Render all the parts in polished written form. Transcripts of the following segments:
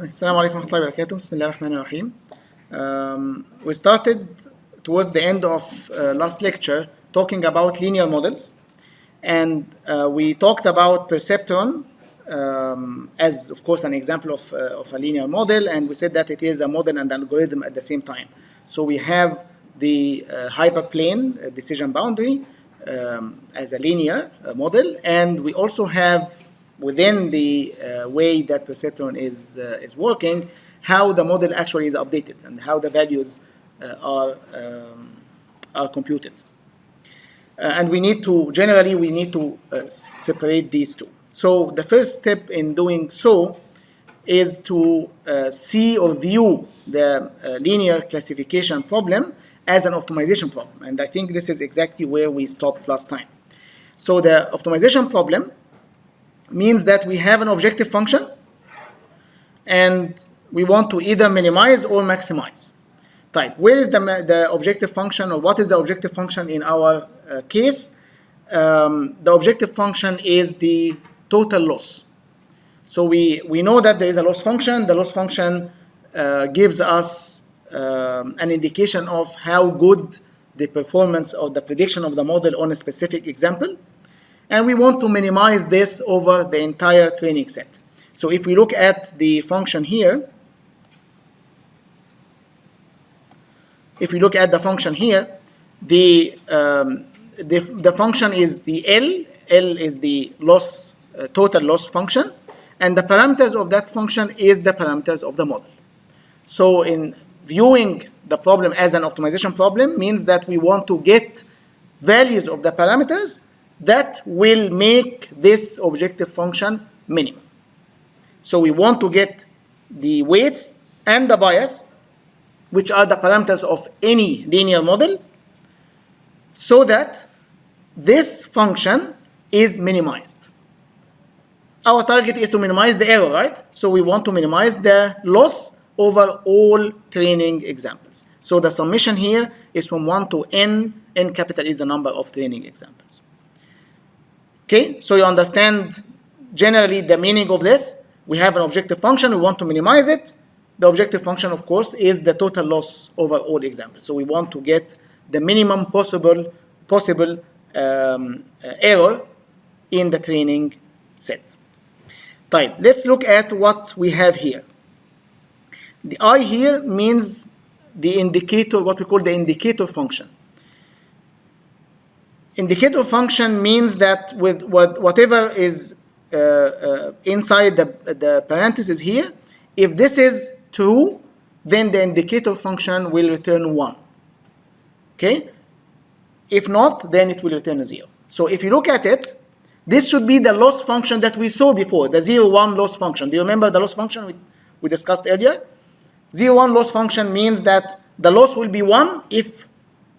Assalamu alaikum wa rahmatullahi wa barakatuh. Bismillah ar-Rahman ar-Rahim. We started towards the end of last lecture talking about linear models, and we talked about perceptron as, of course, an example of a linear model, and we said that it is a model and an algorithm at the same time. So we have the hyperplane decision boundary as a linear model, and we also have within the way that perceptron is working, how the model actually is updated and how the values are computed. And we need to separate these two. So the first step in doing so is to see or view the linear classification problem as an optimization problem. And I think this is exactly where we stopped last time. So the optimization problem means that we have an objective function and we want to either minimize or maximize. Type, where is the objective function, or what is the objective function in our case? The objective function is the total loss. So we know that there is a loss function. The loss function gives us an indication of how good the performance or the prediction of the model on a specific example. And we want to minimize this over the entire training set. So if we look at the function here, the function is the L. L is the loss, total loss function, and the parameters of that function is the parameters of the model. So in viewing the problem as an optimization problem means that we want to get values of the parameters that will make this objective function minimum. So we want to get the weights and the bias, which are the parameters of any linear model, so that this function is minimized. Our target is to minimize the error, right? So we want to minimize the loss over all training examples. So the summation here is from 1 to n. N capital is the number of training examples. Okay, so you understand generally the meaning of this. We have an objective function, we want to minimize it. The objective function, of course, is the total loss over all examples. So we want to get the minimum possible error in the training set. Right, let's look at what we have here. The I here means the indicator, what we call the indicator function. Indicator function means that with whatever is inside the parenthesis here, if this is true, then the indicator function will return 1. Okay? If not, then it will return a 0. So if you look at it, this should be the loss function that we saw before, the 0, 1 loss function. Do you remember the loss function we discussed earlier? 0, 1 loss function means that the loss will be 1 if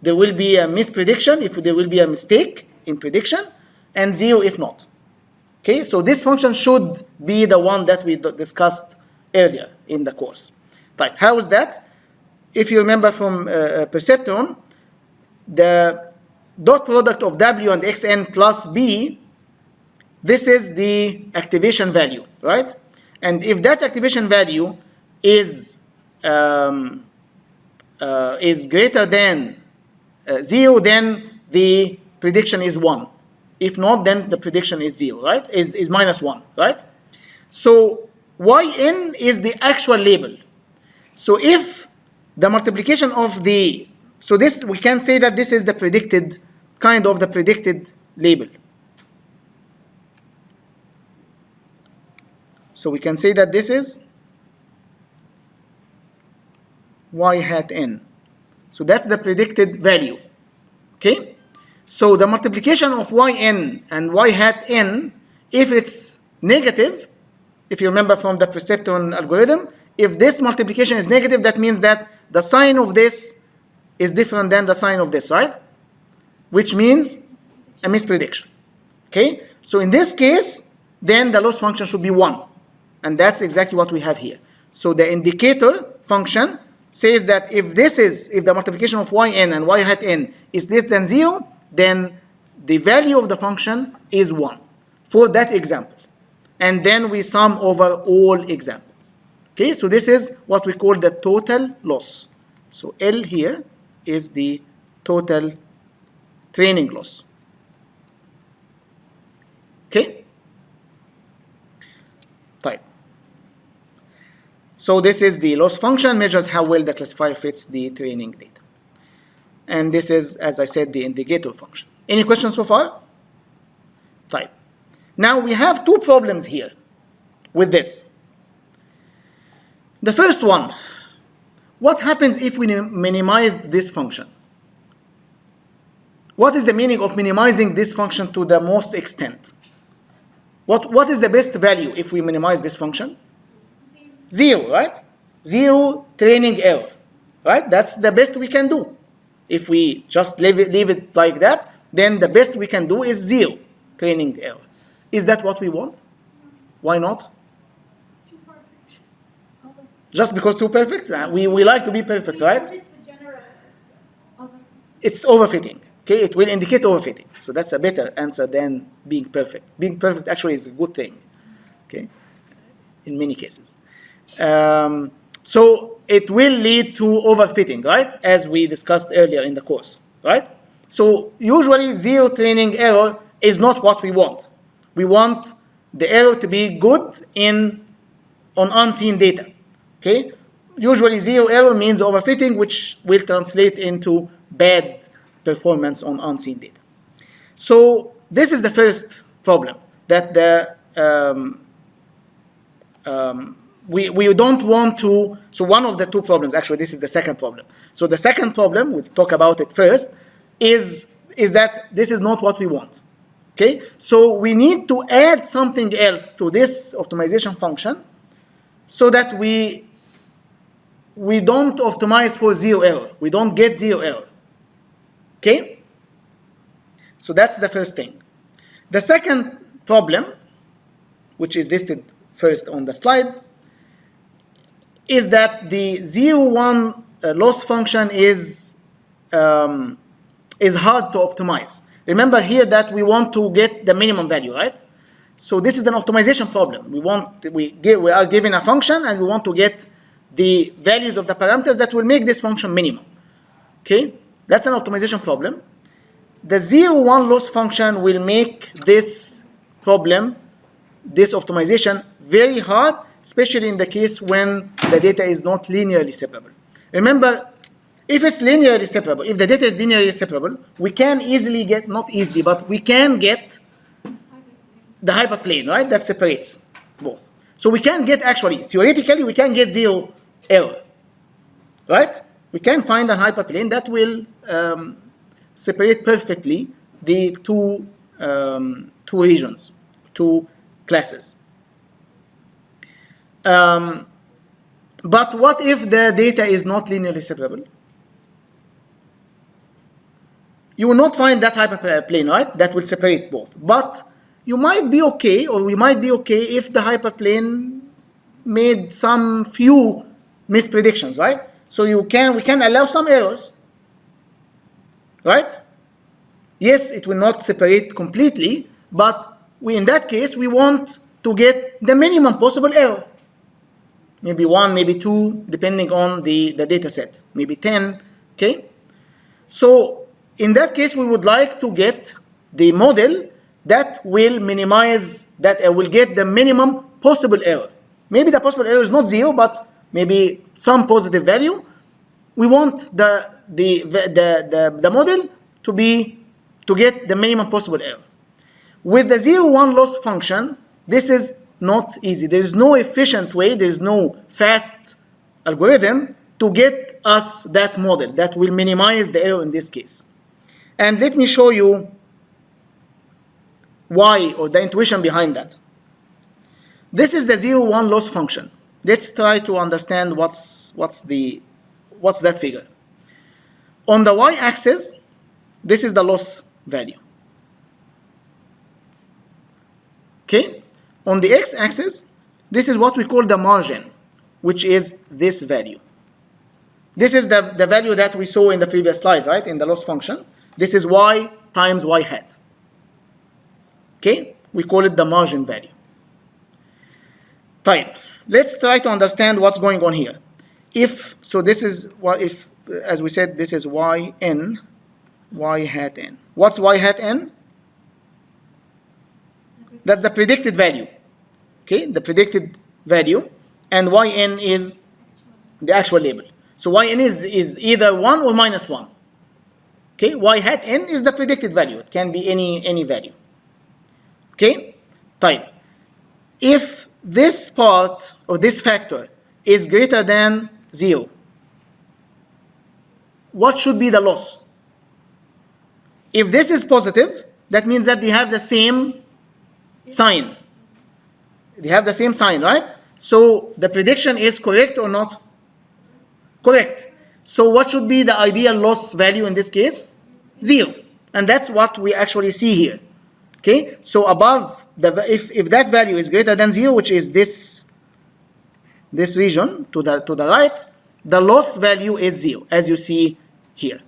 there will be a misprediction, if there will be a mistake in prediction, and 0 if not. Okay, so this function should be the one that we discussed earlier in the course. Right, how is that? If you remember from perceptron, the dot product of W and Xn plus B, this is the activation value, right? And if that activation value is greater than 0, then the prediction is 1. If not, then the prediction is 0, right? Is minus 1, right? So Yn is the actual label. So if the multiplication of the, so this, we can say that this is the predicted, kind of the predicted label. So we can say that this is Y hat n. So that's the predicted value. Okay? So the multiplication of Yn and Y hat n, if it's negative, if you remember from the perceptron algorithm, if this multiplication is negative, that means that the sign of this is different than the sign of this, right? Which means a misprediction. Okay? So in this case, then the loss function should be 1. And that's exactly what we have here. So the indicator function says that if the multiplication of Yn and Y hat n is less than 0, then the value of the function is 1 for that example. And then we sum over all examples. Okay, so this is what we call the total loss. So L here is the total training loss. Okay? Type. So this is the loss function, measures how well the classifier fits the training data. And this is, as I said, the indicator function. Any questions so far? Type. Now we have two problems here with this. The first one, what happens if we minimize this function? What is the meaning of minimizing this function to the most extent? What is the best value if we minimize this function? Zero, right? Zero training error, right? That's the best we can do. If we just leave it like that, then the best we can do is zero training error. Is that what we want? Why not? Too perfect. Just because too perfect? We like to be perfect, right? It's overfitting. Okay, it will indicate overfitting. So that's a better answer than being perfect. Being perfect actually is a good thing. Okay, in many cases. So it will lead to overfitting, right? As we discussed earlier in the course, right? So usually zero training error is not what we want. We want the error to be good on unseen data. Okay? Usually zero error means overfitting, which will translate into bad performance on unseen data. So this is the first problem, that we don't want to. So one of the two problems, actually this is the second problem. So the second problem, we'll talk about it first, is that this is not what we want. Okay, so we need to add something else to this optimization function so that we don't optimize for zero error. We don't get zero error. Okay? So that's the first thing. The second problem, which is listed first on the slide, is that the 0,1 loss function is hard to optimize. Remember here that we want to get the minimum value, right? So this is an optimization problem. We are given a function and we want to get the values of the parameters that will make this function minimum. Okay, that's an optimization problem. The 0,1 loss function will make this problem, this optimization, very hard, especially in the case when the data is not linearly separable. Remember, if it's linearly separable, if the data is linearly separable, we can easily get, not easily, but we can get the hyperplane, right? That separates both. So we can get, actually, theoretically, we can get zero error, right? We can find a hyperplane that will separate perfectly the two regions, two classes. But what if the data is not linearly separable? You will not find that hyperplane, right? That will separate both. But you might be okay, or we might be okay if the hyperplane made some few mispredictions, right? So we can allow some errors, right? Yes, it will not separate completely, but in that case, we want to get the minimum possible error. Maybe 1, maybe 2, depending on the data set, maybe 10, okay? So in that case, we would like to get the model that will minimize, that will get the minimum possible error. Maybe the possible error is not zero, but maybe some positive value. We want the model to get the minimum possible error. With the 0,1 loss function, this is not easy. There is no efficient way, there is no fast algorithm to get us that model that will minimize the error in this case. And let me show you why, or the intuition behind that. This is the 0,1 loss function. Let's try to understand what's that figure. On the y-axis, this is the loss value. Okay? On the x-axis, this is what we call the margin, which is this value. This is the value that we saw in the previous slide, right? In the loss function. This is y times y hat. Okay? We call it the margin value. Type. let's try to understand what's going on here. If, so this is what, if, as we said, this is yn, y hat n. What's y hat n? That's the predicted value. Okay, the predicted value, and yn is the actual label. So yn is either 1 or minus 1. Okay, y hat n is the predicted value. It can be any value. Okay, type. If this part or this factor is greater than 0, what should be the loss? If this is positive, that means that they have the same sign. They have the same sign, right? So the prediction is correct or not? Correct. So what should be the ideal loss value in this case? 0. And that's what we actually see here. Okay? So above, if that value is greater than 0, which is this region to the right, the loss value is 0, as you see here.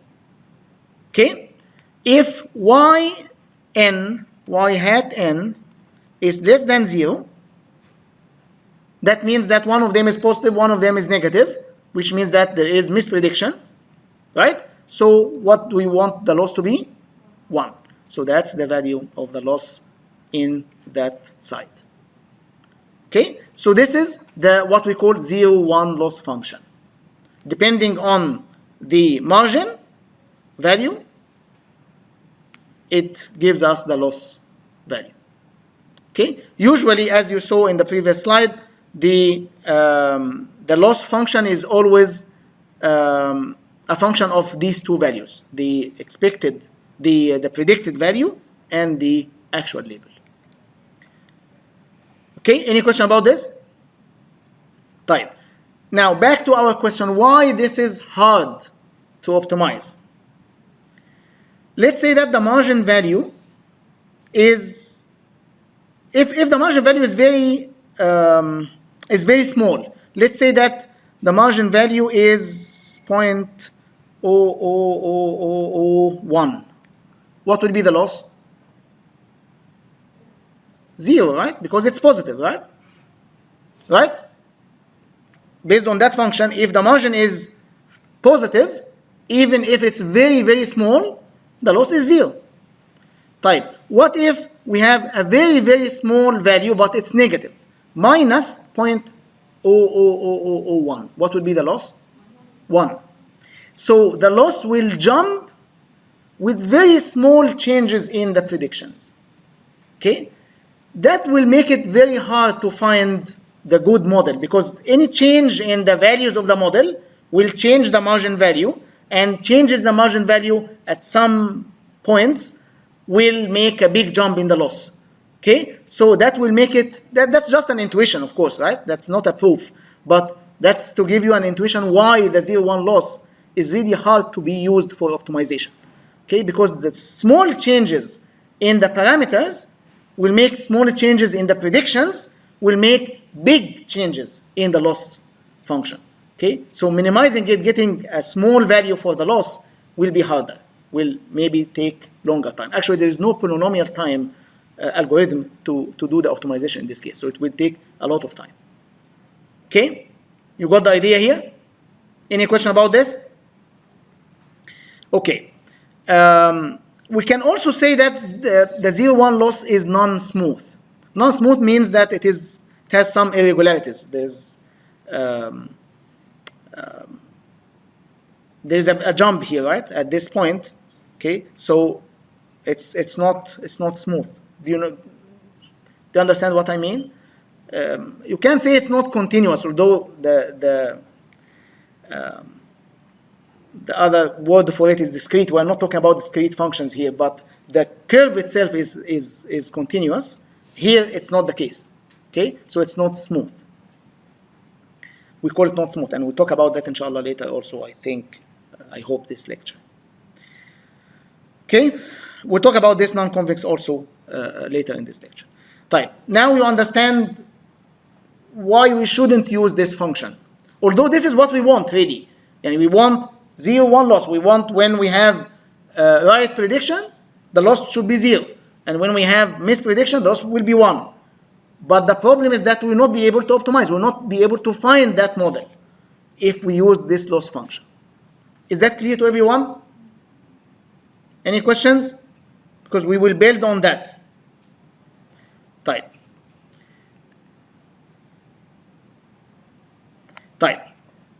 Okay? If y hat n is less than 0, that means that one of them is positive, one of them is negative, which means that there is misprediction, right? So what do we want the loss to be? 1. So that's the value of the loss in that site. Okay? So this is what we call 0-1 loss function. Depending on the margin value, it gives us the loss value. Okay? Usually, as you saw in the previous slide, the loss function is always a function of these two values: the expected, the predicted value, and the actual label. Okay? Any question about this? Type. Now back to our question: why this is hard to optimize? Let's say that the margin value is, if the margin value is very small. Let's say that the margin value is 0.00001. What will be the loss? 0, right? Because it's positive, right? Right? Based on that function, if the margin is positive, even if it's very, very small, the loss is 0. Type. What if we have a very, very small value, but it's negative? Minus 0.00001. What would be the loss? 1. So the loss will jump with very small changes in the predictions. Okay? That will make it very hard to find the good model, because any change in the values of the model will change the margin value, and changes the margin value at some points will make a big jump in the loss. Okay, so that will make it, that's just an intuition, of course, right? That's not a proof, but that's to give you an intuition why the 0-1 loss is really hard to be used for optimization. Okay, because the small changes in the parameters will make small changes in the predictions, will make big changes in the loss function. Okay, so minimizing it, getting a small value for the loss will be harder, will maybe take longer time. Actually, there is no polynomial time algorithm to do the optimization in this case, so it will take a lot of time. Okay, you got the idea here? Any question about this? Okay, we can also say that the 0-1 loss is non-smooth. Non-smooth means that it has some irregularities. There's a jump here, right, at this point. Okay, so it's not smooth. Do you understand what I mean? You can say it's not continuous, although the other word for it is discrete. We're not talking about discrete functions here, but the curve itself is continuous. Here, it's not the case. Okay, so it's not smooth. We call it not smooth, and we'll talk about that inshallah later also, I hope this lecture. Okay, we'll talk about this non-convex also later in this lecture. Right. Now you understand why we shouldn't use this function. Although this is what we want really. And we want 0-1 loss. We want when we have right prediction, the loss should be 0. And when we have misprediction, the loss will be 1. But the problem is that we will not be able to optimize. We will not be able to find that model if we use this loss function. Is that clear to everyone? Any questions? Because we will build on that. Type.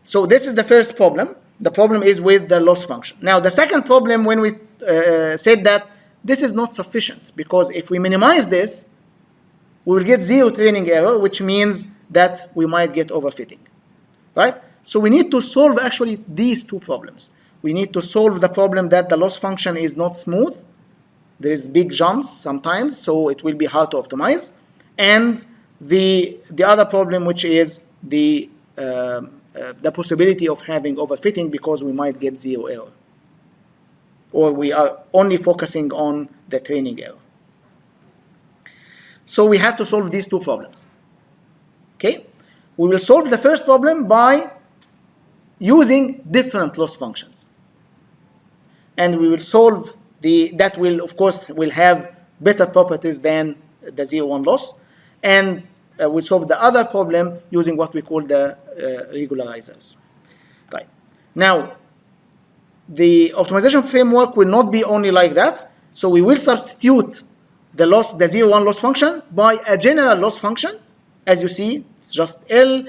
So this is the first problem. The problem is with the loss function. Now the second problem, when we said that this is not sufficient, because if we minimize this, we will get zero training error, which means that we might get overfitting, right? So we need to solve actually these two problems. We need to solve the problem that the loss function is not smooth. There is big jumps sometimes, so it will be hard to optimize. And the other problem, which is the possibility of having overfitting, because we might get zero error, or we are only focusing on the training error. So we have to solve these two problems. Okay? We will solve the first problem by using different loss functions. And we will solve that will, of course, will have better properties than the 0-1 loss. And we'll solve the other problem using what we call the regularizers. Right. Now, the optimization framework will not be only like that. So we will substitute the 0-1 loss function by a general loss function. As you see, it's just L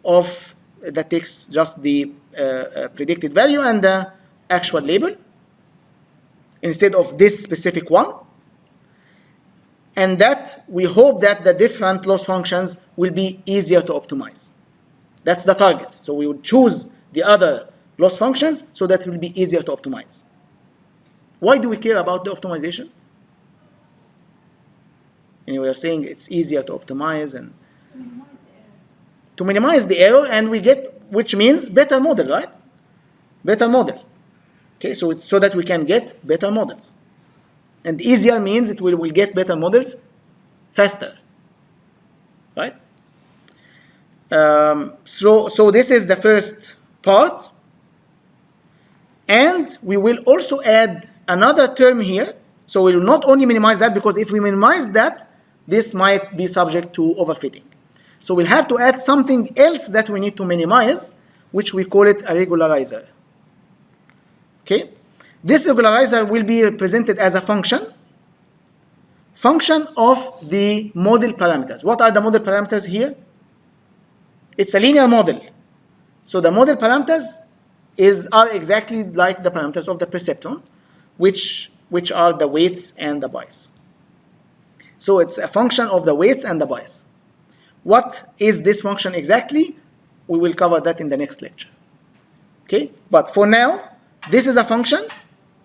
of that takes just the predicted value and the actual label instead of this specific one. And that we hope that the different loss functions will be easier to optimize. That's the target. So we would choose the other loss functions so that it will be easier to optimize. Why do we care about the optimization? And we are saying it's easier to optimize and to minimize the error, and we get, which means better model, right? Better model. Okay, so it's so that we can get better models. And easier means it will get better models faster, right? So this is the first part. And we will also add another term here. So we will not only minimize that, because if we minimize that, this might be subject to overfitting. So we'll have to add something else that we need to minimize, which we call it a regularizer. Okay? This regularizer will be represented as a function of the model parameters. What are the model parameters here? It's a linear model. So the model parameters are exactly like the parameters of the perceptron, which are the weights and the bias. So it's a function of the weights and the bias. What is this function exactly? We will cover that in the next lecture. Okay? But for now, this is a function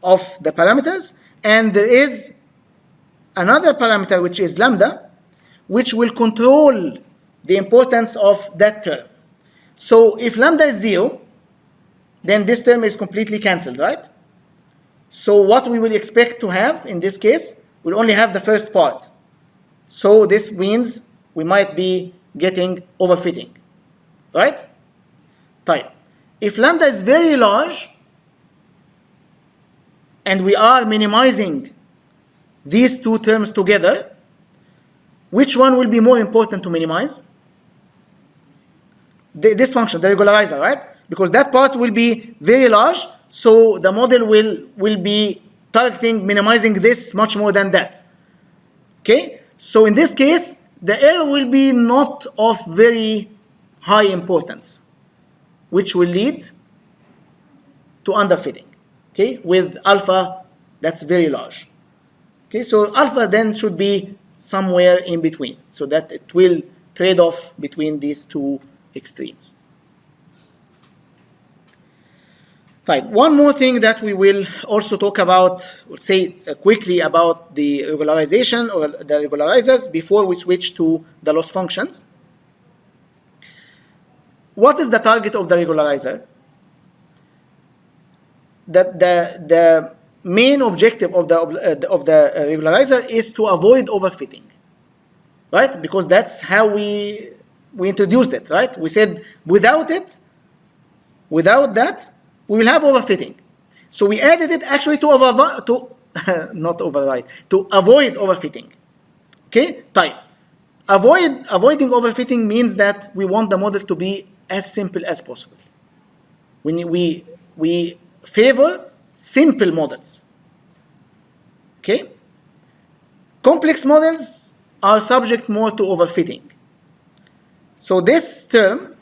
of the parameters, and there is another parameter, which is lambda, which will control the importance of that term. So if lambda is 0, then this term is completely cancelled, right? So what we will expect to have in this case, we'll only have the first part. So this means we might be getting overfitting, right? Type. If lambda is very large, and we are minimizing these two terms together, which one will be more important to minimize? This function, the regularizer, right? Because that part will be very large, so the model will be targeting minimizing this much more than that. Okay? So in this case, the error will be not of very high importance, which will lead to underfitting. Okay, with alpha, that's very large. Okay, so alpha then should be somewhere in between, so that it will trade off between these two extremes. Right. One more thing that we will also talk about, we'll say quickly about the regularization or the regularizers before we switch to the loss functions. What is the target of the regularizer? The main objective of the regularizer is to avoid overfitting, right? Because that's how we introduced it, right? We said without that, we will have overfitting. So we added it actually to avoid overfitting. Okay, type. avoiding overfitting means that we want the model to be as simple as possible. We favor simple models. Okay? Complex models are subject more to overfitting. So this term,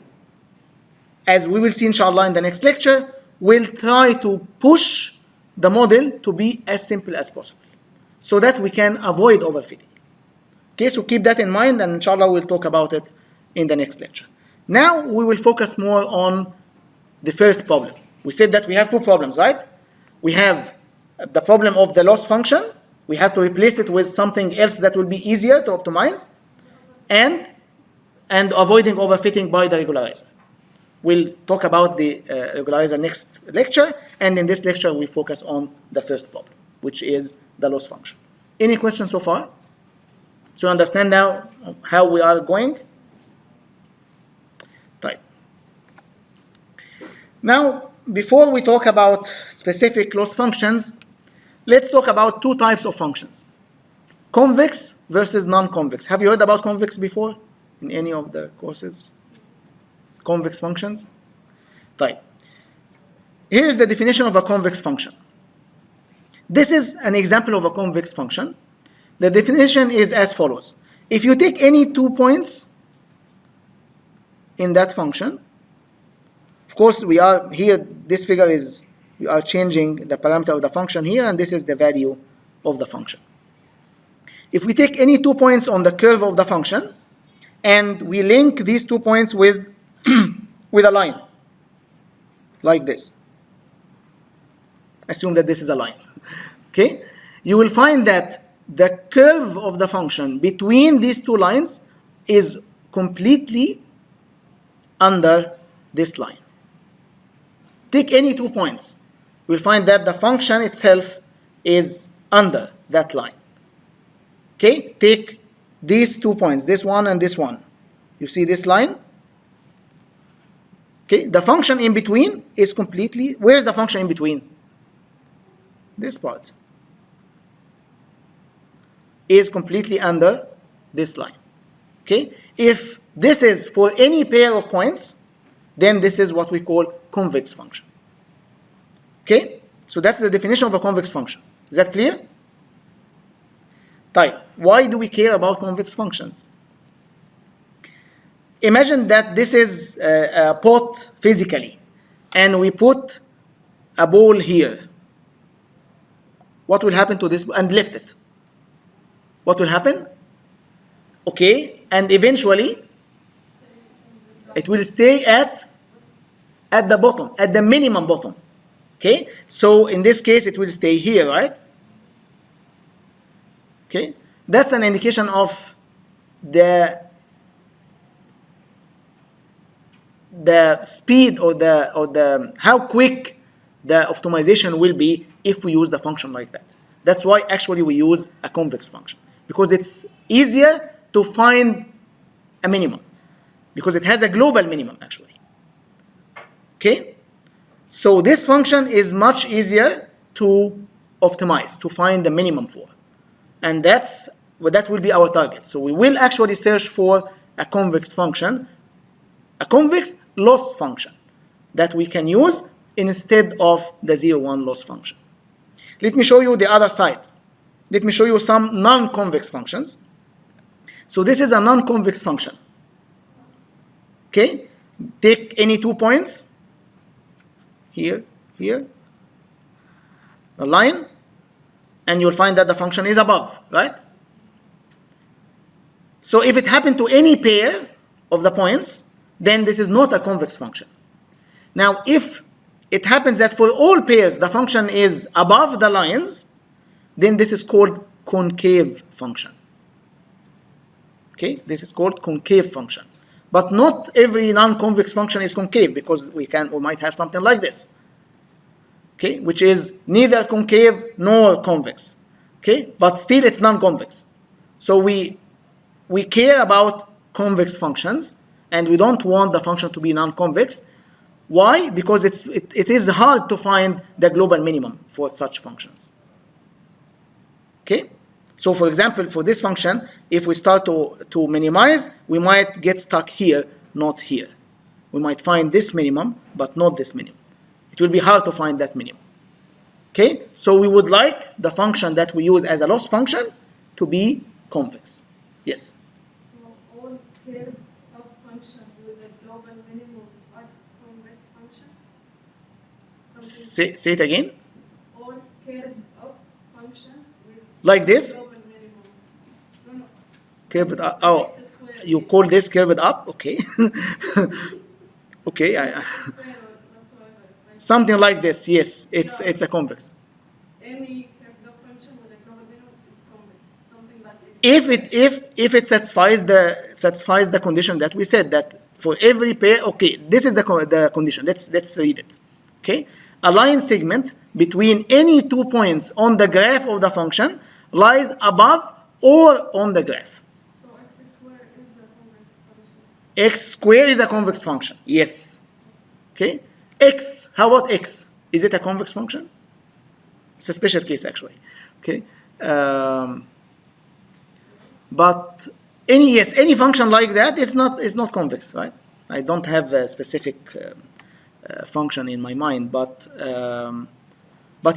as we will see inshallah in the next lecture, will try to push the model to be as simple as possible so that we can avoid overfitting. Okay, so keep that in mind, and inshallah we'll talk about it in the next lecture. Now we will focus more on the first problem. We said that we have two problems, right? We have the problem of the loss function. We have to replace it with something else that will be easier to optimize, and avoiding overfitting by the regularizer. We'll talk about the regularizer next lecture, and in this lecture we focus on the first problem, which is the loss function. Any questions so far? So you understand now how we are going? Right. Now, before we talk about specific loss functions, let's talk about two types of functions. Convex versus non-convex. Have you heard about convex before in any of the courses? Convex functions? Right. Here is the definition of a convex function. This is an example of a convex function. The definition is as follows. If you take any 2 points in that function, of course we are here, this figure is, we are changing the parameter of the function here, and this is the value of the function. If we take any 2 points on the curve of the function, and we link these 2 points with, with a line, like this. Assume that this is a line. Okay? You will find that the curve of the function between these two lines is completely under this line. Take any 2 points. We'll find that the function itself is under that line. Okay? Take these 2 points, this one and this one. You see this line? Okay? The function in between is completely, where's the function in between? This part is completely under this line. Okay? If this is for any pair of points, then this is what we call convex function. Okay? So that's the definition of a convex function. Is that clear? Right. Why do we care about convex functions? Imagine that this is a pot physically, and we put a ball here. What will happen to this? And lift it. What will happen? Okay, and eventually it will stay at the bottom, at the minimum bottom. Okay, so in this case it will stay here, right? Okay, that's an indication of the speed or the how quick the optimization will be if we use the function like that. That's why actually we use a convex function, because it's easier to find a minimum, because it has a global minimum actually. Okay, so this function is much easier to optimize, to find the minimum for, and that will be our target. So we will actually search for a convex function, a convex loss function that we can use instead of the 0,1 loss function. Let me show you the other side. Let me show you some non-convex functions. So this is a non-convex function. Okay? Take any 2 points, here, a line, and you'll find that the function is above, right? So if it happened to any pair of the points, then this is not a convex function. Now, if it happens that for all pairs the function is above the lines, then this is called concave function. Okay, this is called concave function. But not every non-convex function is concave, because we might have something like this. Okay, which is neither concave nor convex. Okay, but still it's non-convex. So we care about convex functions, and we don't want the function to be non-convex. Why? Because it is hard to find the global minimum for such functions. Okay? So for example, for this function, if we start to minimize, we might get stuck here, not here. We might find this minimum, but not this minimum. It will be hard to find that minimum. Okay, so we would like the function that we use as a loss function to be convex. Yes? So all curved up function with a global minimum are convex function? Say it again. All curved up functions with Like this? global minimum. No. Curved up. Oh, X squared. you call this curved up? Okay. Okay. Square or whatsoever. Like Something like this. Yes, it's a convex. any curved up function with a global minimum is convex. Something like X If it satisfies the condition that we said, that for every pair. Okay, this is the condition. Let's read it. Okay, a line segment between any 2 points on the graph of the function lies above or on the graph. So X squared is the convex function. X square is a convex function. Yes. Okay. X. How about X? Is it a convex function? It's a special case actually. Okay. But any function like that is not convex, right? I don't have a specific function in my mind, but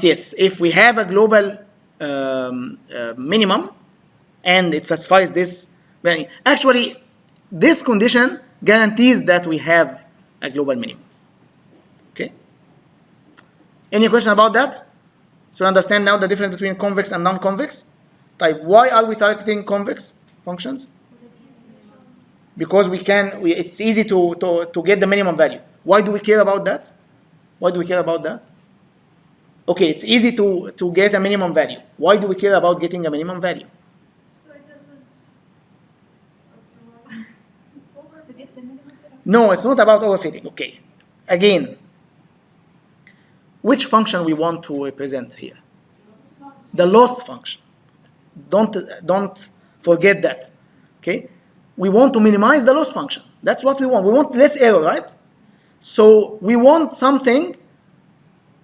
yes, if we have a global minimum and it satisfies this, actually this condition guarantees that we have a global minimum. Okay. Any question about that? So you understand now the difference between convex and non-convex? Type. Why are we targeting convex functions? Because it's easy to get the minimum value. Why do we care about that? Why do we care about that? Okay, it's easy to get a minimum value. Why do we care about getting a minimum value? So it doesn't To get the minimum value. No, it's not about overfitting. Okay. Again, which function we want to represent here? The loss function. Don't forget that. Okay? We want to minimize the loss function. That's what we want. We want less error, right? So we want something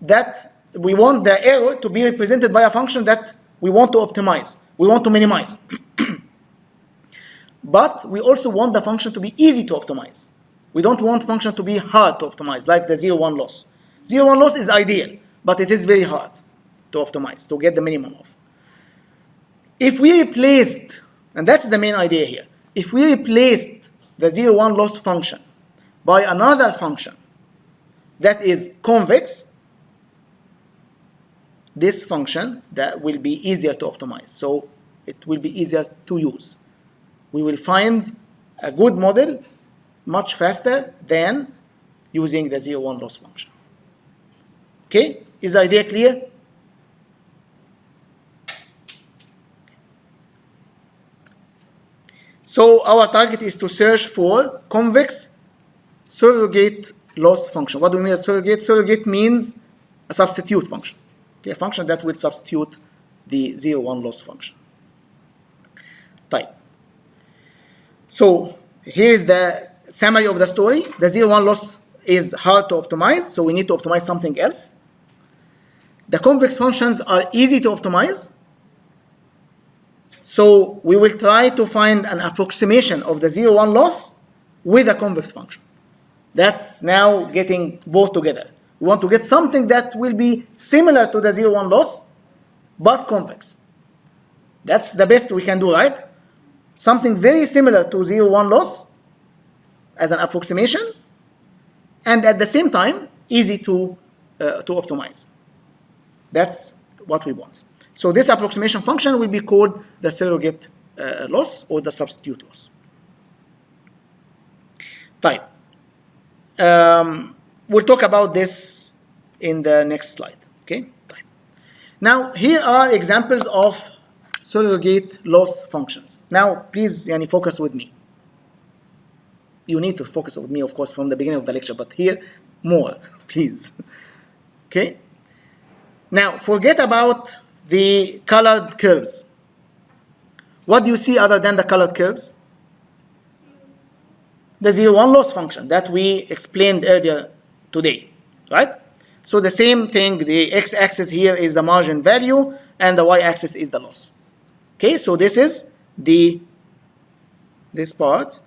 that we want the error to be represented by a function that we want to optimize. We want to minimize. But we also want the function to be easy to optimize. We don't want function to be hard to optimize, like the 0-1 loss. 0-1 loss is ideal, but it is very hard to optimize, to get the minimum of. If we replaced, and that's the main idea here, if we replaced the 0-1 loss function by another function that is convex, this function that will be easier to optimize. So it will be easier to use. We will find a good model much faster than using the 0-1 loss function. Okay? Is the idea clear? So our target is to search for convex surrogate loss function. What do we mean by surrogate? Surrogate means a substitute function. Okay, a function that will substitute the 0-1 loss function. Type. So here is the summary of the story. The 0-1 loss is hard to optimize, so we need to optimize something else. The convex functions are easy to optimize, so we will try to find an approximation of the 0-1 loss with a convex function. That's now getting both together. We want to get something that will be similar to the 0-1 loss, but convex. That's the best we can do, right? Something very similar to 0-1 loss as an approximation, and at the same time, easy to optimize. That's what we want. So this approximation function will be called the surrogate loss or the substitute loss. Type. We'll talk about this in the next slide. Okay. Type. Now here are examples of surrogate loss functions. Now please, focus with me. You need to focus with me, of course, from the beginning of the lecture, but here more, please. Okay. Now forget about the colored curves. What do you see other than the colored curves? The 0-1 loss function that we explained earlier today, right? So the same thing, the x-axis here is the margin value and the y-axis is the loss. Okay, so this part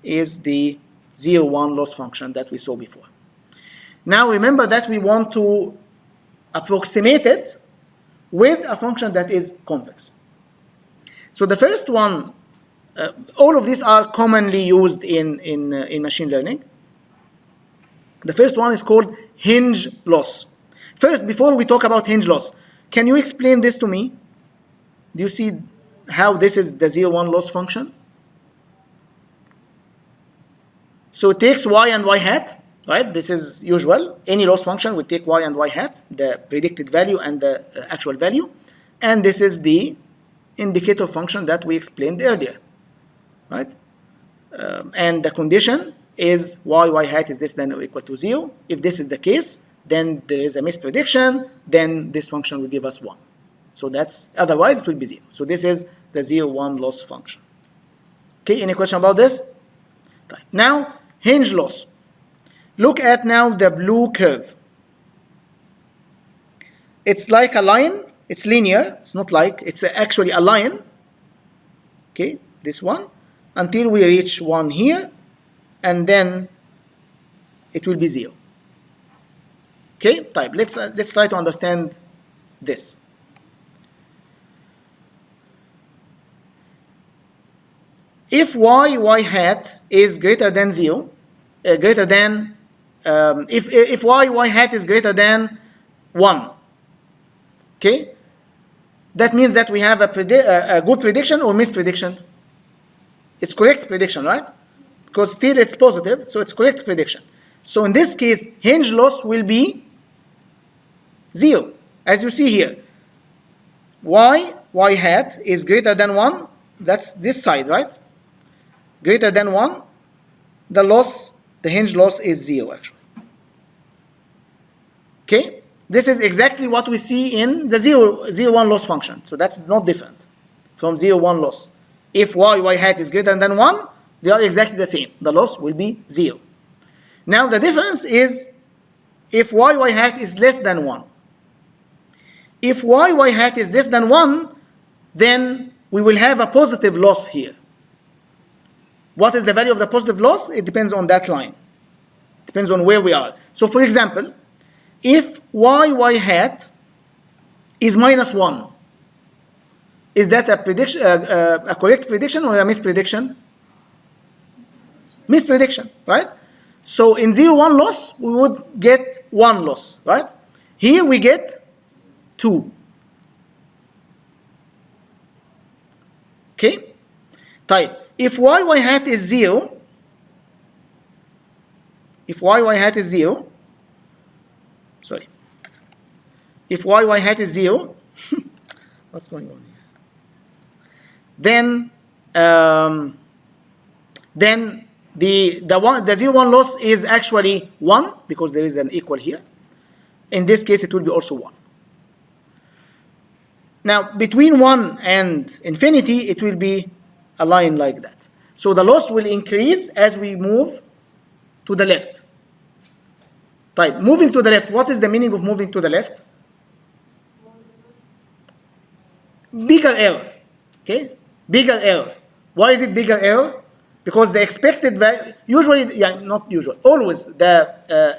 is the 0, 1 loss function that we saw before. Now remember that we want to approximate it with a function that is convex. So the first one, all of these are commonly used in machine learning. The first one is called hinge loss. First, before we talk about hinge loss, can you explain this to me? Do you see how this is the 0, 1 loss function? So it takes y and y hat, right? This is usual. Any loss function will take y and y hat, the predicted value and the actual value. And this is the indicator function that we explained earlier, right? And the condition is y hat is less than or equal to 0. If this is the case, then there is a misprediction, then this function will give us 1. So that's, otherwise it will be 0. So this is the 0, 1 loss function. Okay, any question about this? Now, hinge loss. Look at now the blue curve. It's like a line, it's linear, it's not like, it's actually a line. Okay, this one, until we reach 1 here, and then it will be 0. Okay, let's try to understand this. If y hat is greater than 0, if y hat is greater than 1, okay, that means that we have a good prediction or misprediction. It's correct prediction, right? Because still it's positive, so it's correct prediction. So in this case, hinge loss will be 0, as you see here. Y hat is greater than 1, that's this side, right? Greater than 1, the hinge loss is 0 actually. Okay? This is exactly what we see in the 0, 1 loss function. So that's not different from 0, 1 loss. If y hat is greater than 1, they are exactly the same. The loss will be 0. Now the difference is if y hat is less than 1. If y hat is less than 1, then we will have a positive loss here. What is the value of the positive loss? It depends on that line. It depends on where we are. So for example, if y hat is minus 1, is that a prediction, a correct prediction or a misprediction? Misprediction, right? So in 0, 1 loss, we would get 1 loss, right? Here we get 2. Okay? Type. If y hat is 0, if y hat is 0, sorry, if y hat is 0, what's going on here? Then the 0, 1 loss is actually 1 because there is an equal here. In this case, it will be also 1. Now, between 1 and infinity, it will be a line like that. So the loss will increase as we move to the left. Type. Moving to the left, what is the meaning of moving to the left? Bigger error. Okay? Bigger error. Why is it bigger error? Because the expected value, usually, not usually, always the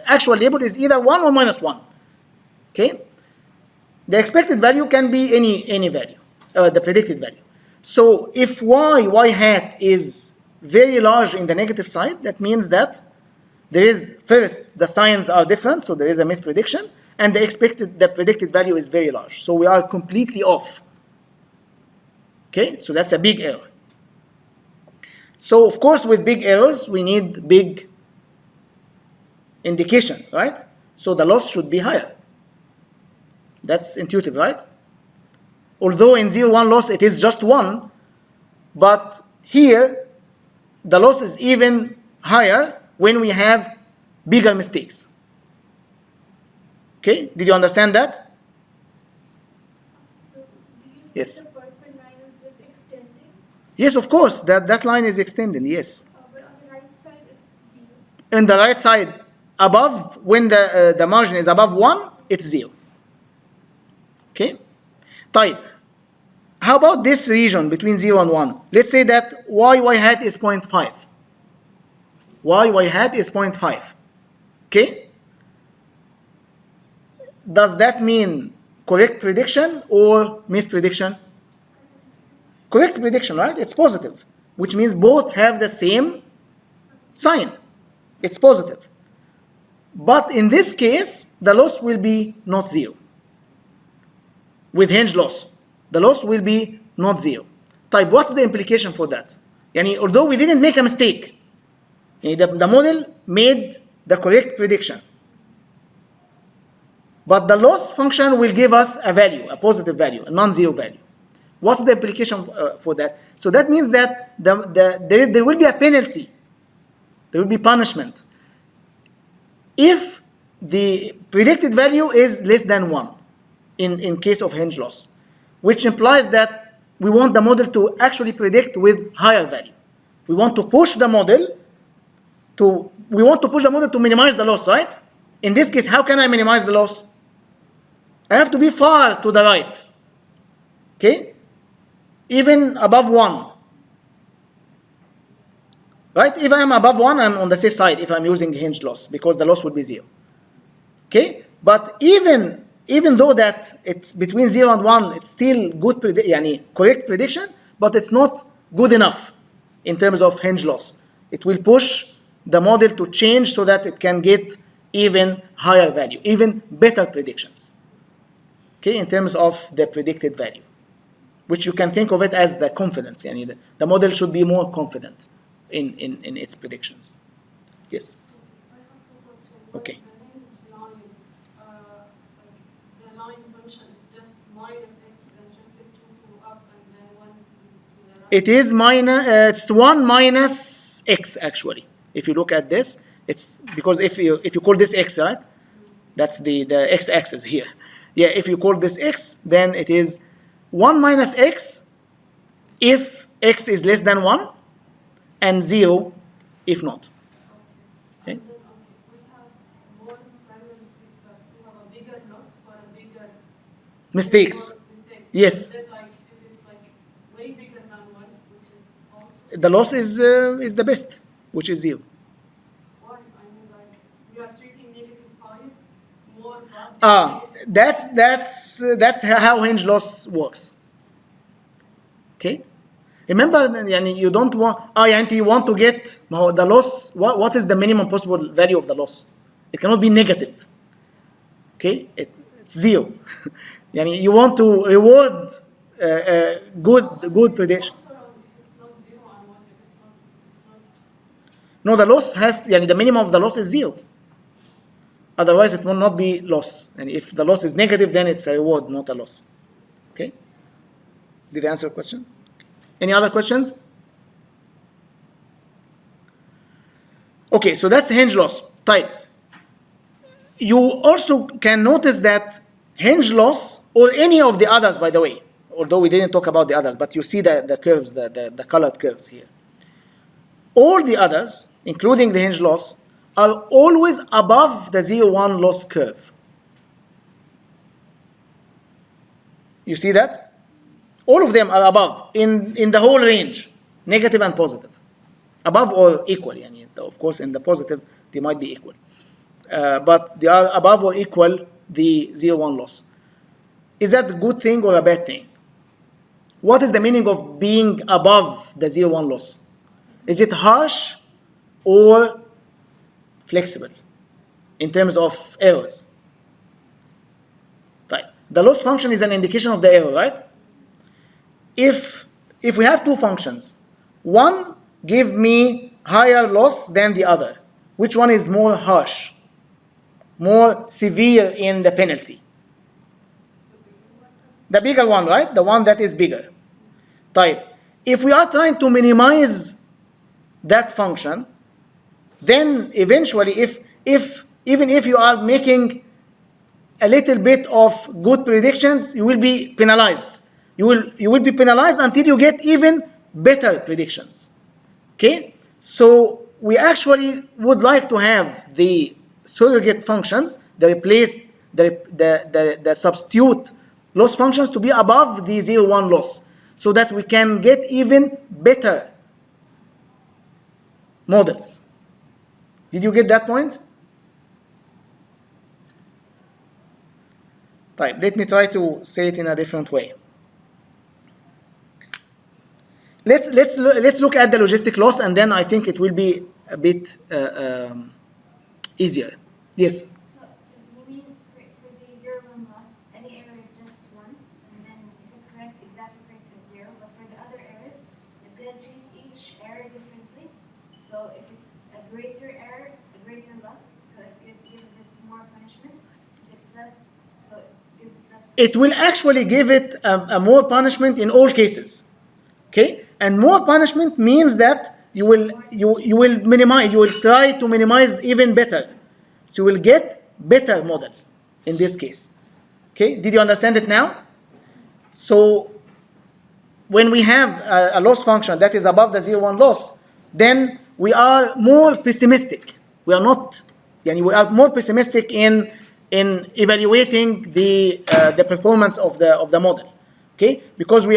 actual label is either 1 or minus 1. Okay? The expected value can be any value, the predicted value. So if y hat is very large in the negative side, that means that there is, first, the signs are different, so there is a misprediction, and the predicted value is very large. So we are completely off. Okay, so that's a big error. So of course, with big errors, we need big indication, right? So the loss should be higher. That's intuitive, right? Although in 0, 1 loss, it is just 1, but here, the loss is even higher when we have bigger mistakes. Okay, did you understand that? So, do you Yes. think the purple line is just extending? Yes, of course, that line is extending, yes. But on the right side, it's 0. On the right side, above, when the margin is above 1, it's 0. Okay? Type. how about this region between 0 and 1? Let's say that y hat is 0.5. Y hat is 0.5. Okay? Does that mean correct prediction or misprediction? Correct prediction, right? It's positive, which means both have the same sign. It's positive. But in this case, the loss will be not 0. With hinge loss, the loss will be not 0. Type, what's the implication for that? Yani, although we didn't make a mistake, the model made the correct prediction. But the loss function will give us a value, a positive value, a non-zero value. What's the implication for that? So that means that there will be a penalty. There will be punishment if the predicted value is less than 1 in case of hinge loss, which implies that we want the model to actually predict with higher value. We want to push the model to minimize the loss, right? In this case, how can I minimize the loss? I have to be far to the right. Okay? Even above 1. Right? If I am above 1, I'm on the safe side if I'm using hinge loss, because the loss would be 0. Okay? But even though that it's between 0 and 1, it's still good correct prediction, but it's not good enough in terms of hinge loss. It will push the model to change so that it can get even higher value, even better predictions. Okay, in terms of the predicted value, which you can think of it as the confidence. The model should be more confident in its predictions. Yes. Okay. The line function is just minus x and shifted 2 up and then 1 to the right. It is it's 1 minus x actually. If you look at this, it's because if you call this x, right? That's the x-axis here. Yeah, if you call this x, then it is 1 minus x if x is less than 1 and 0 if not. Okay? And then, we have more probability that we have a bigger loss for a bigger Mistakes. more mistakes. Yes. Is that like if it's like way bigger than 1, which is also The loss is the best, which is 0. why? I mean, like we are treating -5 more bad than negative. That's how hinge loss works. Okay? Remember, you don't want, you want to get the loss. What is the minimum possible value of the loss? It cannot be negative. Okay? It's 0. You want to reward good prediction. Also, if it's not 0 and 1, if it's not. No, the loss has, the minimum of the loss is 0. Otherwise, it will not be loss. And if the loss is negative, then it's a reward, not a loss. Okay? Did I answer your question? Any other questions? Okay, so that's hinge loss. Type. You also can notice that hinge loss, or any of the others, by the way, although we didn't talk about the others, but you see the curves, the colored curves here. All the others, including the hinge loss, are always above the 0-1 loss curve. You see that? All of them are above in the whole range, negative and positive. Above or equal. Of course, in the positive, they might be equal. But they are above or equal the 0-1 loss. Is that a good thing or a bad thing? What is the meaning of being above the 0-1 loss? Is it harsh or flexible in terms of errors? Right. The loss function is an indication of the error, right? If we have two functions, one give me higher loss than the other, which one is more harsh, more severe in the penalty? The bigger one, right? The one that is bigger. Type. If we are trying to minimize that function, then eventually, even if you are making a little bit of good predictions, you will be penalized. You will be penalized until you get even better predictions. Okay? So we actually would like to have the surrogate functions, the substitute loss functions, to be above the 0-1 loss. so that we can get even better models. Did you get that point? Right, let me try to say it in a different way. Let's look at the logistic loss, and then I think it will be a bit easier. Yes. So you mean for the 0, 1 loss, any error is just 1, and then if it's correct, exactly correct, it's 0. But for the other errors, it's going to treat each error differently. So if it's a greater error, a greater loss, so it gives it more punishment. If it's less, so it gives it less. It will actually give it a more punishment in all cases. Okay? And more punishment means that you will minimize, you will try to minimize even better. So you will get better model in this case. Okay? Did you understand it now? So when we have a loss function that is above the 0, 1 loss, then we are more pessimistic. We are more pessimistic in evaluating the performance of the model. Okay? Because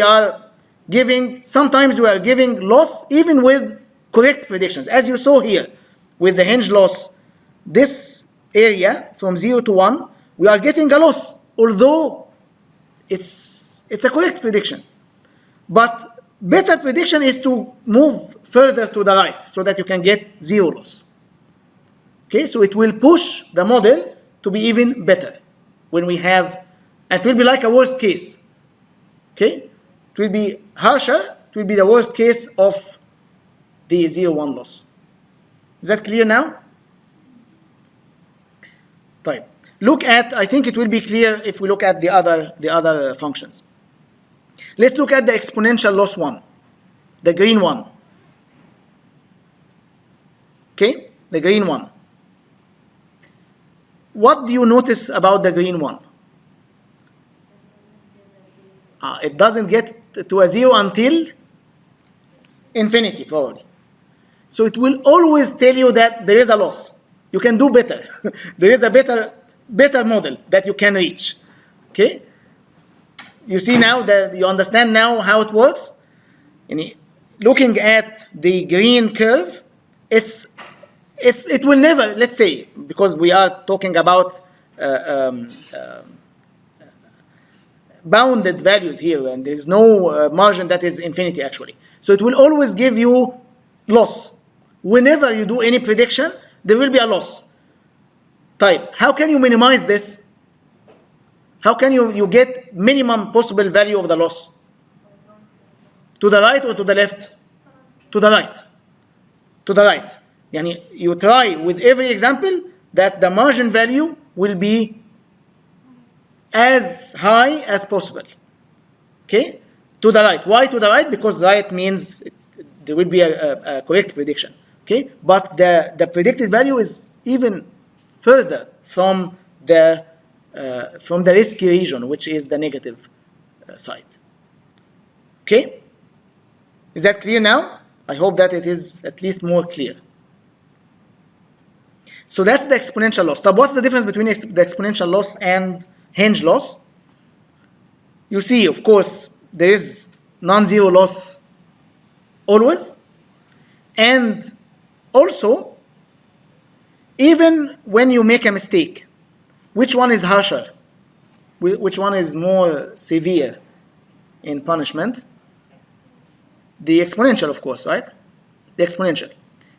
sometimes we are giving loss even with correct predictions. As you saw here with the Hinge loss, this area from 0 to 1, we are getting a loss, although it's a correct prediction. But better prediction is to move further to the right so that you can get 0 loss. Okay, so it will push the model to be even better when we have, and it will be like a worst case. Okay, it will be harsher, it will be the worst case of the 0, 1 loss. Is that clear now? Right. I think it will be clear if we look at the other functions. Let's look at the exponential loss one, the green one. Okay, the green one. What do you notice about the green one? It doesn't get to a 0 until infinity, probably. So it will always tell you that there is a loss. You can do better. There is a better model that you can reach. Okay? You see now that you understand now how it works? Looking at the green curve, it will never, let's say, because we are talking about bounded values here, and there's no margin that is infinity actually. So it will always give you loss. Whenever you do any prediction, there will be a loss. Type. How can you minimize this? How can you get minimum possible value of the loss? To the right or to the left? To the right. To the right. You try with every example that the margin value will be as high as possible. Okay? To the right. Why to the right? Because right means there will be a correct prediction. Okay? But the predicted value is even further from the risky region, which is the negative side. Okay? Is that clear now? I hope that it is at least more clear. So that's the exponential loss. Now, what's the difference between the exponential loss and Hinge loss? You see, of course, there is non-zero loss always. And also, even when you make a mistake, which one is harsher? Which one is more severe in punishment? The exponential, of course, right? The exponential.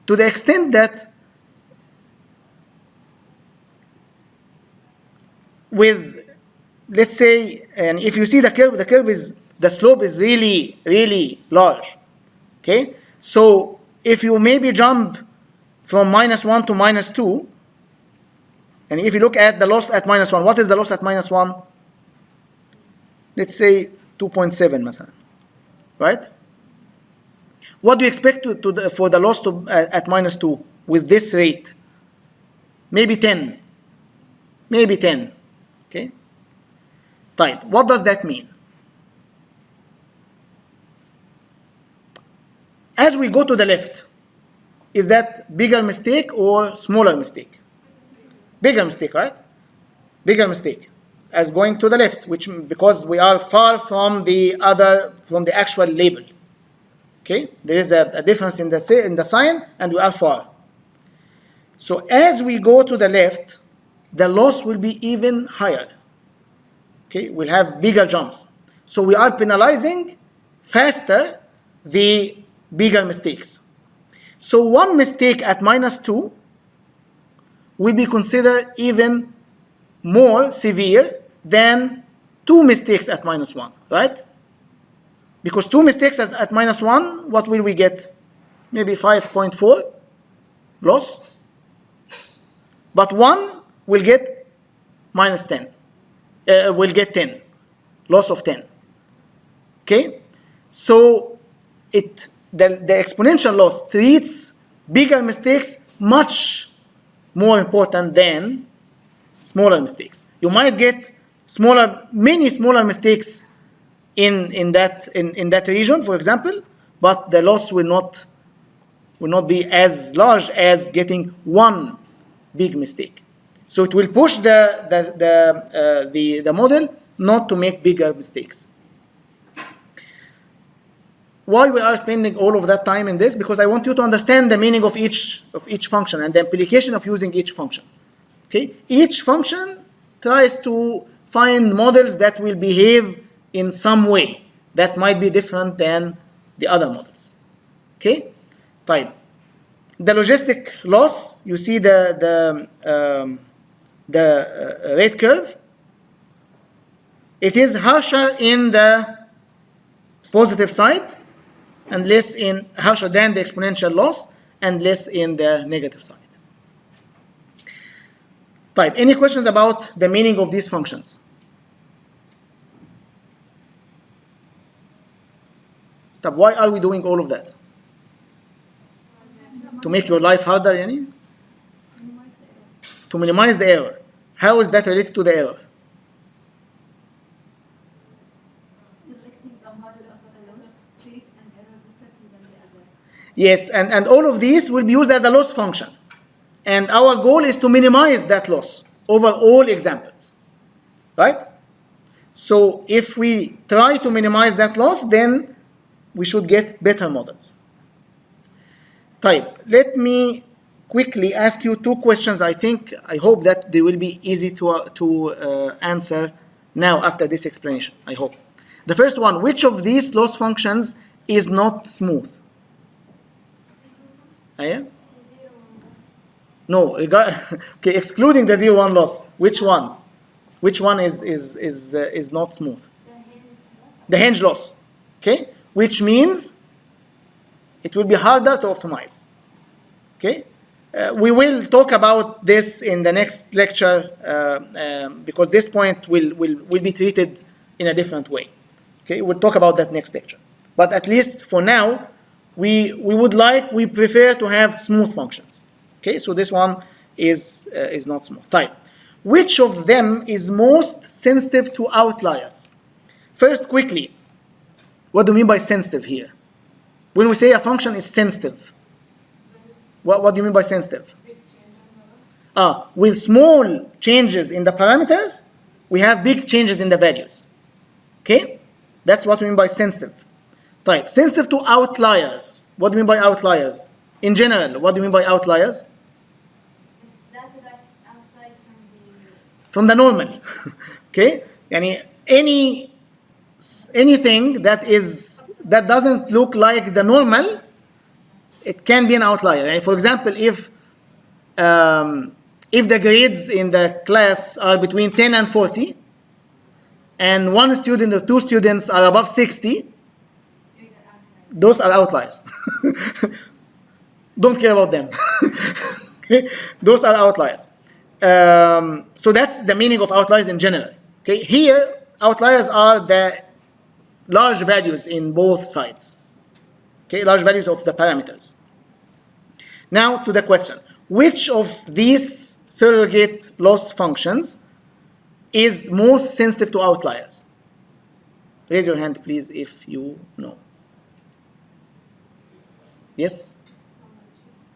To the extent that with, let's say, and if you see the slope is really, really large. Okay? So if you maybe jump from -1 to -2, and if you look at the loss at -1, what is the loss at -1? Let's say 2.7, مثلا. Right? What do you expect for the loss at -2 with this rate? Maybe 10. Maybe 10. Okay? Type. What does that mean? As we go to the left, is that bigger mistake or smaller mistake? Bigger mistake, right? Bigger mistake. as going to the left, which because we are far from the actual label. Okay, there is a difference in the sign, and we are far. So as we go to the left, the loss will be even higher. Okay, we'll have bigger jumps. So we are penalizing faster the bigger mistakes. So one mistake at -2 will be considered even more severe than 2 mistakes at -1, right? Because 2 mistakes at -1, what will we get? Maybe 5.4 loss. But 1 will get -10. Will get 10. Loss of 10. Okay? So the exponential loss treats bigger mistakes much more important than smaller mistakes. You might get many smaller mistakes in that region, for example, but the loss will not be as large as getting one big mistake. So it will push the model not to make bigger mistakes. Why we are spending all of that time in this? Because I want you to understand the meaning of each function and the implication of using each function. Okay? Each function tries to find models that will behave in some way that might be different than the other models. Okay? Type. The logistic loss, you see the rate curve. It is harsher in the positive side and harsher than the exponential loss and less in the negative side. Type. Any questions about the meaning of these functions? Type. Why are we doing all of that? To make your life harder, yani? To minimize the error. How is that related to the error? Selecting the model of the loss treat an error differently than the other. Yes, and all of these will be used as a loss function. And our goal is to minimize that loss over all examples. Right? So if we try to minimize that loss, then we should get better models. Type. Let me quickly ask you 2 questions. I hope that they will be easy to answer now after this explanation. I hope. The first one, which of these loss functions is not smooth? Yeah? No, okay, excluding the 0, 1 loss. Which ones? Which one is not smooth? The hinge loss. Okay? Which means it will be harder to optimize. Okay? We will talk about this in the next lecture because this point will be treated in a different way. Okay? We'll talk about that next lecture. But at least for now, we prefer to have smooth functions. Okay? So this one is not smooth. Type. Which of them is most sensitive to outliers? First, quickly, what do you mean by sensitive here? When we say a function is sensitive, what do you mean by sensitive? With small changes in the parameters, we have big changes in the values. Okay? That's what we mean by sensitive. Type. Sensitive to outliers. What do you mean by outliers? In general, what do you mean by outliers? It's data that's outside from the normal. Okay? Anything that doesn't look like the normal, it can be an outlier. For example, if the grades in the class are between 10 and 40, and one student or 2 students are above 60, those are outliers. Don't care about them. Okay? Those are outliers. So that's the meaning of outliers in general. Okay? Here, outliers are the large values in both sides. Okay, large values of the parameters. Now to the question. Which of these surrogate loss functions is most sensitive to outliers? Raise your hand, please, if you know. Yes?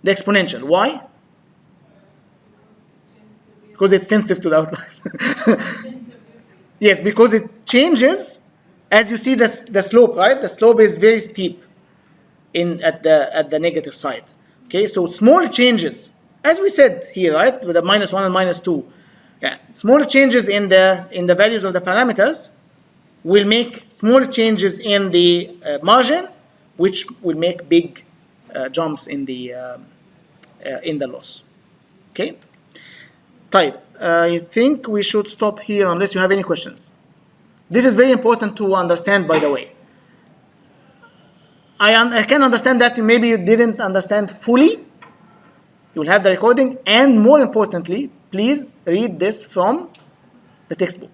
The exponential. Why? Because it's sensitive to the outliers. Yes, because it changes as you see the slope, right? The slope is very steep at the negative side. Okay, so small changes, as we said here, right, with the -1 and -2. Yeah, small changes in the values of the parameters will make small changes in the margin, which will make big jumps in the loss. Okay. طيب, I think we should stop here unless you have any questions. This is very important to understand, by the way. I can understand that maybe you didn't understand fully. You will have the recording, and more importantly, please read this from the textbook.